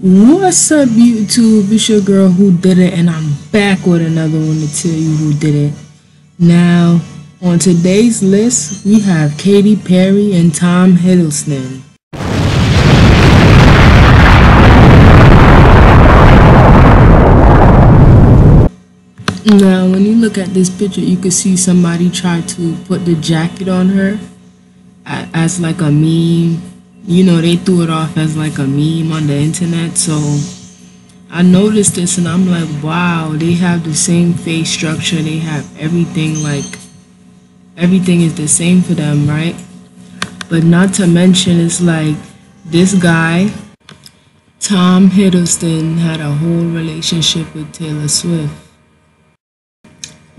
What's up, YouTube? It's your girl Who Did It, and I'm back with another one to tell you who did it. Now, on today's list, we have Katy Perry and Tom Hiddleston. Now, when you look at this picture, you can see somebody try to put the jacket on her as like a meme. You know, they threw it off as like a meme on the internet. So I noticed this and I'm like, wow, they have the same face structure. They have everything, like everything is the same for them, right? But not to mention, it's like this guy, Tom Hiddleston, had a whole relationship with Taylor Swift.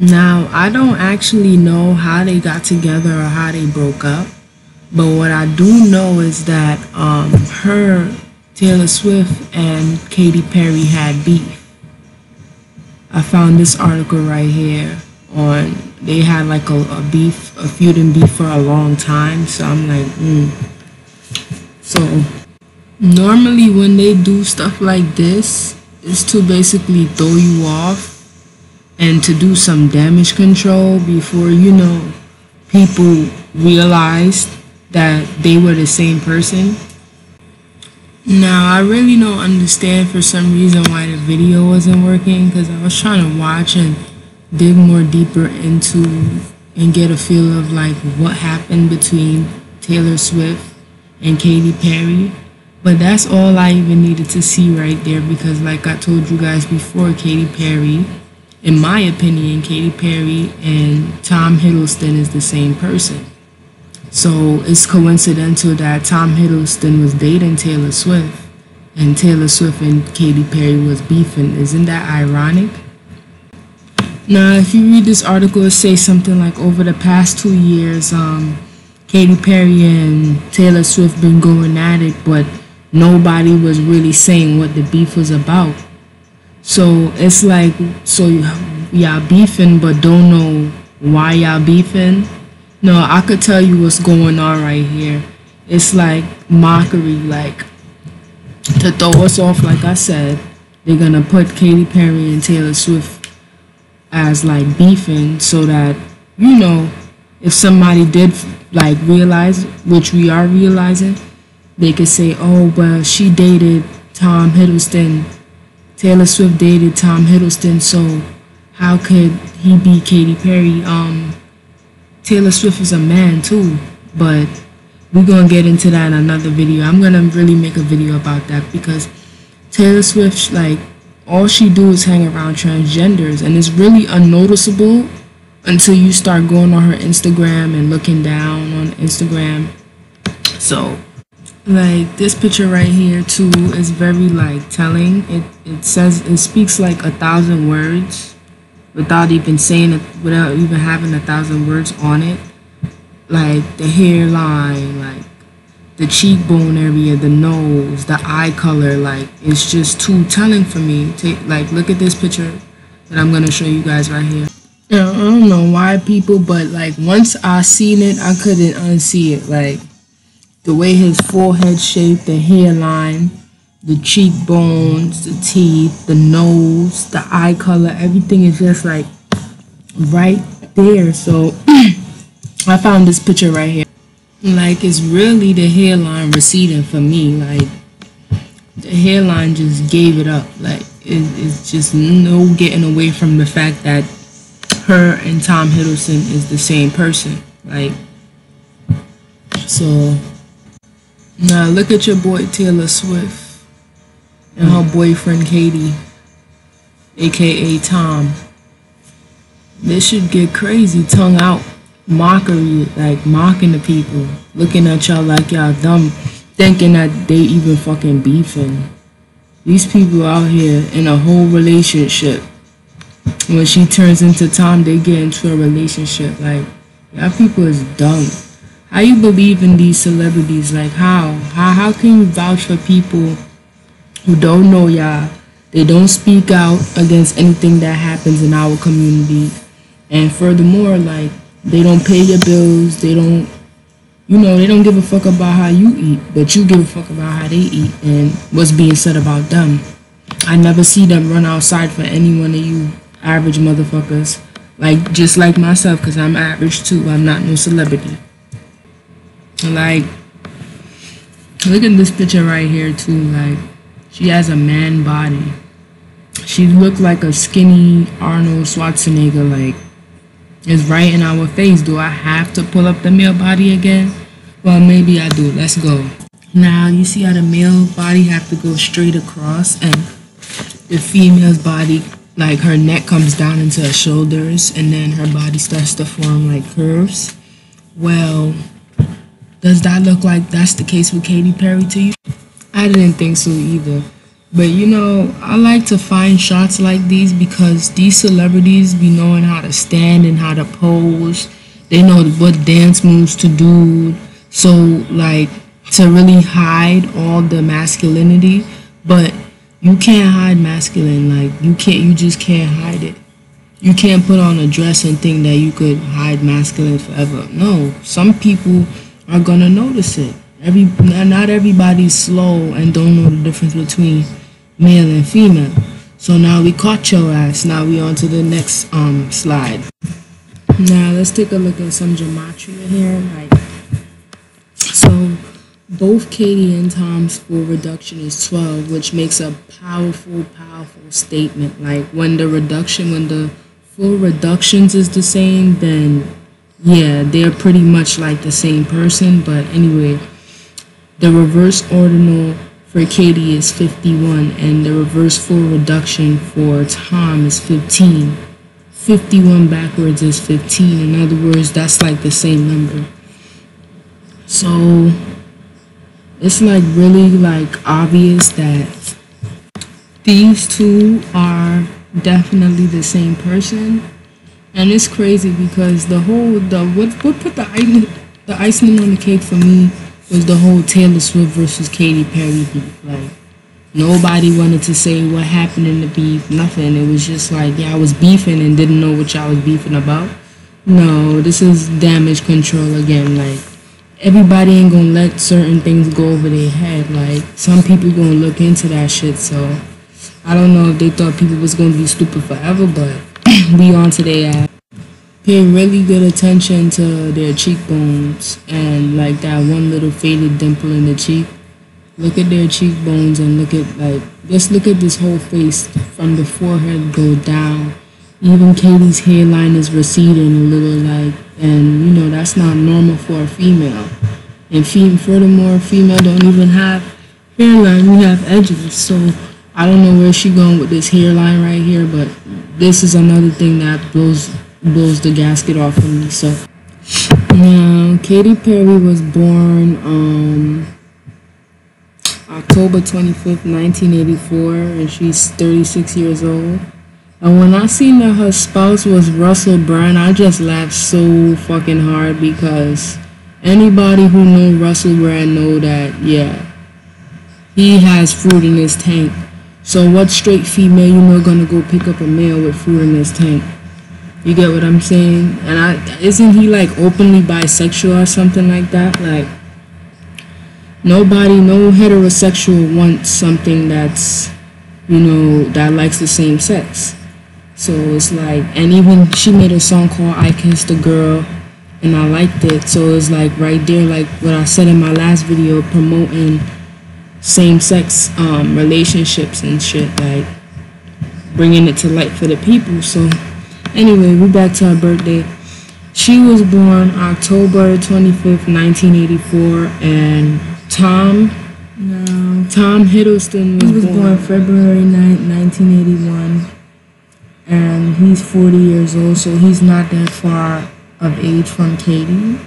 Now, I don't actually know how they got together or how they broke up. But what I do know is that Taylor Swift and Katy Perry had beef. I found this article right here they had like a feud and beef for a long time. So I'm like, So normally when they do stuff like this, it's to basically throw you off and to do some damage control before, you know, people realized that they were the same person. Now, I really don't understand for some reason why the video wasn't working, because I was trying to watch and dig more deeper into and get a feel of like what happened between Taylor Swift and Katy Perry. But that's all I even needed to see right there, because like I told you guys before, Katy Perry, in my opinion, Katy Perry and Tom Hiddleston is the same person. So it's coincidental that Tom Hiddleston was dating Taylor Swift and Taylor Swift and Katy Perry was beefing. Isn't that ironic? Now, if you read this article, it says something like over the past 2 years, Katy Perry and Taylor Swift been going at it, but nobody was really saying what the beef was about. So it's like, so y'all beefing but don't know why y'all beefing. No, I could tell you what's going on right here. It's like mockery, like to throw us off. Like I said, they're gonna put Katy Perry and Taylor Swift as like beefing, so that, you know, if somebody did like realize, which we are realizing, they could say, oh, well, she dated Tom Hiddleston, Taylor Swift dated Tom Hiddleston, so how could he be Katy Perry? Taylor Swift is a man too, but we're gonna get into that in another video. I'm gonna really make a video about that, because Taylor Swift, like, all she do is hang around transgenders, and it's really unnoticeable until you start going on her Instagram and looking down on Instagram. So like this picture right here too is very like telling. It says, it speaks like 1,000 words without even saying it, without even having 1,000 words on it. Like the hairline, like the cheekbone area, the nose, the eye color, like it's just too telling for me. Like, look at this picture that I'm gonna show you guys right here. I don't know why people, but like once I seen it, I couldn't unsee it. Like the way his forehead shape, the hairline, the cheekbones, the teeth, the nose, the eye color, everything is just like right there. So I found this picture right here. Like, it's really the hairline receding for me. Like the hairline just gave it up. Like it's just no getting away from the fact that her and Tom Hiddleston is the same person. Like, so now look at your boy Taylor Swift and her boyfriend Katy, aka Tom. This should get crazy. Tongue out mockery, like mocking the people, looking at y'all like y'all dumb, thinking that they even fucking beefing. These people out here in a whole relationship. When she turns into Tom, they get into a relationship. Like, y'all people is dumb. How you believe in these celebrities? Like, how can you vouch for people who don't know y'all? They don't speak out against anything that happens in our community, and furthermore, like, they don't pay your bills, they don't You know, they don't give a fuck about how you eat, but you give a fuck about how they eat and what's being said about them. I never see them run outside for any one of you average motherfuckers. Like, just like myself, because I'm average too. I'm not no celebrity. Like, look at this picture right here too. Like, she has a man body. She looked like a skinny Arnold Schwarzenegger. Like, it's right in our face. Do I have to pull up the male body again? Well, maybe I do. Let's go. Now, you see how the male body have to go straight across, and the female's body, like her neck comes down into her shoulders, and then her body starts to form like curves. Well, does that look like that's the case with Katy Perry to you? I didn't think so either. But you know, I like to find shots like these because these celebrities be knowing how to stand and how to pose. They know what dance moves to do. So like, to really hide all the masculinity, but you can't hide masculine. Like, you just can't hide it. You can't put on a dress and think that you could hide masculine forever. No, some people are gonna notice it. Not everybody's slow and don't know the difference between male and female. So now we caught your ass. Now we on to the next slide. Now let's take a look at some gematria here. Like, so both Katy and Tom's full reduction is 12, which makes a powerful statement. Like, when the full reductions is the same, then yeah, they're pretty much like the same person. But anyway, the reverse ordinal for Katy is 51, and the reverse full reduction for Tom is 15. 51 backwards is 15. In other words, that's like the same number. So it's like really like obvious that these two are definitely the same person. And it's crazy because what put the icing on the cake for me was the whole Taylor Swift versus Katy Perry beef. Like, nobody wanted to say what happened in the beef, nothing. It was just like, yeah, I was beefing and didn't know what y'all was beefing about. No, this is damage control again. Like, everybody ain't gonna let certain things go over their head. Like, some people gonna look into that shit. So I don't know if they thought people was gonna be stupid forever, but we on to their ass. Pay really good attention to their cheekbones and like that one little faded dimple in the cheek. Look at their cheekbones and just look at this whole face from the forehead go down. Even Katy's hairline is receding a little, like, and you know that's not normal for a female. And furthermore, female don't even have hairline, we have edges. So I don't know where she going with this hairline right here, but this is another thing that blows the gasket off of me. So now, Katy Perry was born October 25th, 1984, and she's 36 years old. And when I seen that her spouse was Russell Brand, I just laughed so fucking hard because anybody who know Russell Brand know that, yeah, he has fruit in his tank. So what straight female you know gonna go pick up a male with fruit in his tank? You get what I'm saying? And isn't he like openly bisexual or something like that? Like, no heterosexual wants something that's, you know, that likes the same sex. So it's like, and even she made a song called I Kissed a Girl, and I liked it. So it's like right there, like what I said in my last video, promoting same-sex relationships and shit, like bringing it to light for the people. So anyway, we're back to her birthday. She was born October 25th, 1984, and Tom Hiddleston was born February 9th, 1981, and he's 40 years old, so he's not that far of age from Katy.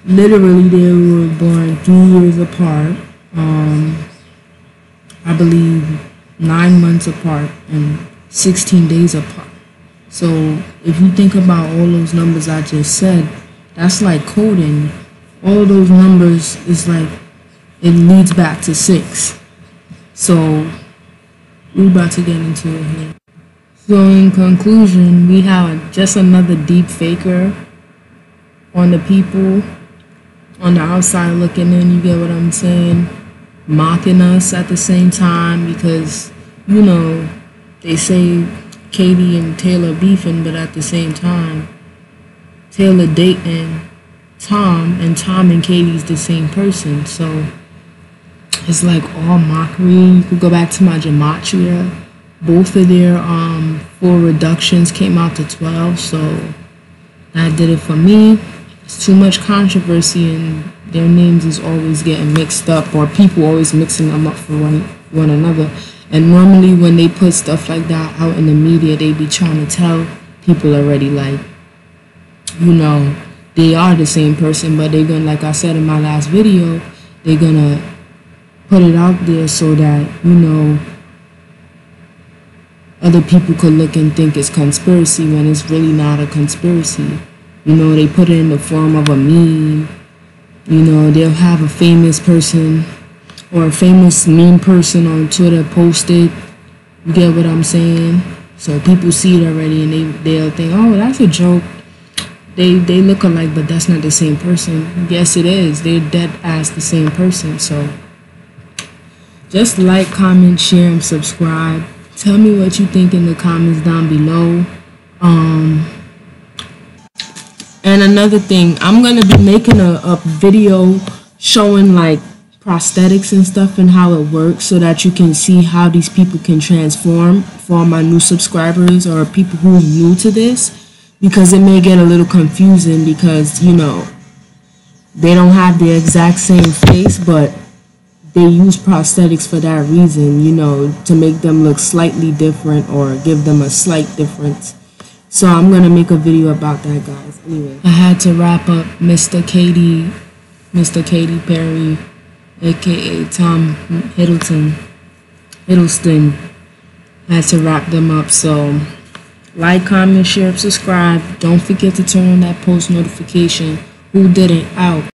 Literally, they were born 3 years apart. I believe 9 months apart and 16 days apart. So if you think about all those numbers I just said, that's like coding. All those numbers is like, it leads back to 6. So we're about to get into it here. So in conclusion, we have just another deep faker on the people on the outside looking in, you get what I'm saying? Mocking us at the same time, because, you know, they say Katy and Taylor beefing, but at the same time, Taylor dating Tom, and Tom and Katy's the same person. So it's like all mockery. You could go back to my gematria. Both of their 4 reductions came out to 12, so that did it for me. It's too much controversy, and their names is always getting mixed up, or people always mixing them up for one another. And normally when they put stuff like that out in the media, they be trying to tell people already, like, you know, they are the same person, but they're gonna, like I said in my last video, they're gonna put it out there so that, you know, other people could look and think it's conspiracy when it's really not a conspiracy. You know, they put it in the form of a meme. You know, they'll have a famous person or a famous meme person on Twitter post it. You get what I'm saying? So people see it already, and they'll think, oh, that's a joke. They look alike, but that's not the same person. Yes, it is. They're dead ass the same person. So just like, comment, share, and subscribe. Tell me what you think in the comments down below. And another thing, I'm going to be making a video showing like prosthetics and stuff and how it works, so that you can see how these people can transform for all my new subscribers or people who are new to this, because it may get a little confusing, because, you know, they don't have the exact same face, but they use prosthetics for that reason, you know, to make them look slightly different or give them a slight difference. So I'm going to make a video about that, guys. Anyway, I had to wrap up Mr. Katy Perry, aka Tom Hiddleston. I had to wrap them up. So like, comment, share, subscribe. Don't forget to turn on that post notification. Who didn't? Out.